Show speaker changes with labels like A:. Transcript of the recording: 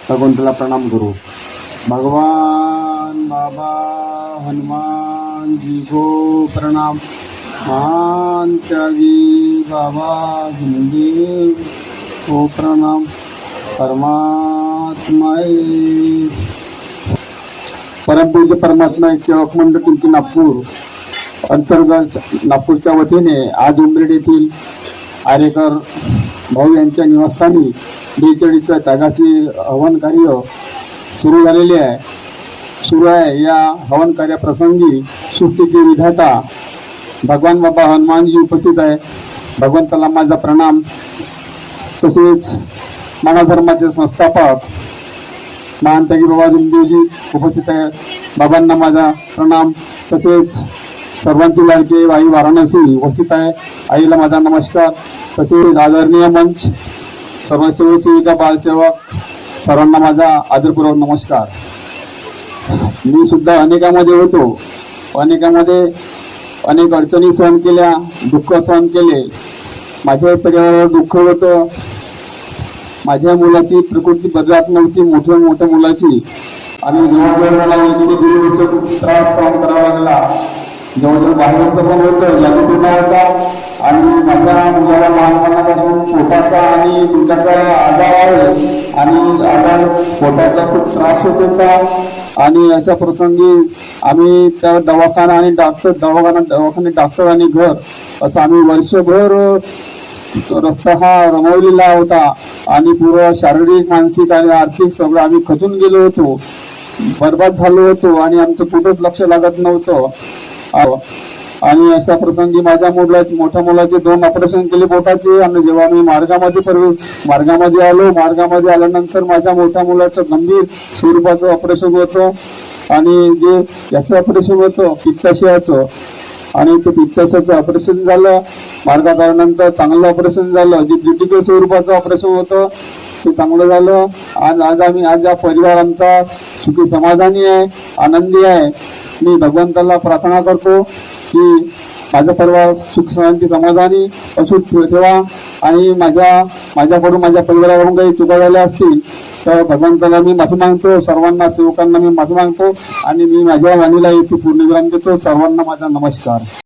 A: भगवंताला प्रणाम करू। भगवान बाबा हनुमान जी को प्रणाम। महान त्यागी बाबा हिंदू को प्रणाम। परमात्माए परमपूज्य परमात्मा सेवक मंडळ पिंपरी नागपूर अंतर्गत नागपूरच्या वतीने आज उमरेड येथील आरेकर भाऊ यांच्या निवासस्थानी 42 त्यागाची हवन कार्य सुरू झालेले आहे। या हवन कार्याप्रसंगी सृष्टीचे विधाता भगवान बाबा हनुमानजी उपस्थित आहे। भगवंताला माझा प्रणाम। तसेच मानव धर्माचे संस्थापक महान त्यागी बाबा हिंदूजी उपस्थित आहे। बाबांना माझा प्रणाम। तसेच सर्वांची लाडकी आई वाराणसी उपस्थित आहे। आईला माझा नमस्कार। तसेच आदरणीय मंच सर्व सेविका बालसेवक सर्वांना माझा आदरपूर्वक नमस्कार। मी सुद्धा अनेकामध्ये होतो, अनेकामध्ये अनेक अडचणी सहन केल्या, दुःख सहन केले। माझ्या परिवारावर दुःख होतं। माझ्या मुलाची प्रकृती बदलत नव्हती, मोठ्या मुलाची, आणि जवळजवळ मला 100 वर्ष खूप त्रास सहन करावा लागला। जवळजवळ बाहेरचं पण होतं, जागतिक होता, आणि माझ्या मुलाला लहानपणापासून पोटाचा आणि दुधाचा आजार आहे, आणि आजार पोटाचा खूप त्रास होत होता। आणि अशा प्रसंगी आम्ही त्या दवाखाना आणि डॉक्टर आणि घर असं आम्ही वर्षभर रस्ता हा रमवलेला होता, आणि पूर्ण शारीरिक मानसिक आणि आर्थिक सगळं आम्ही खचून गेलो होतो, बरबाद झालो होतो, आणि आमचं कुठंच लक्ष लागत नव्हतं। आणि अशा प्रसंगी माझ्या मोठ्या मुलाचे 2 ऑपरेशन केले पोटाचे। आणि जेव्हा मी मार्गामध्ये आल्यानंतर माझ्या मोठ्या मुलाचं गंभीर स्वरूपाचं ऑपरेशन होतं, आणि जे याचं ऑपरेशन होतं पित्ताशयाचं, आणि ते पित्ताशयाचं ऑपरेशन झालं। मार्गात आल्यानंतर चांगलं ऑपरेशन झालं। जे क्रिटिकल स्वरूपाचं ऑपरेशन होतं ते चांगलं झालं। आज या परिवार आमचा सुखी समाधानी आहे, आनंदी आहे। मी भगवंताला प्रार्थना करतो की माझा परिवार सुख शांती समाधानी असू ठेवा, आणि माझ्याकडून माझ्या परिवाराकडून काही चुका झाल्या असतील तर भगवंताला मी माफी मागतो। सर्वांना सेवकांना मी माफी मागतो, आणि मी माझ्या वाणीला इथे पूर्णविराम देतो। सर्वांना माझा नमस्कार।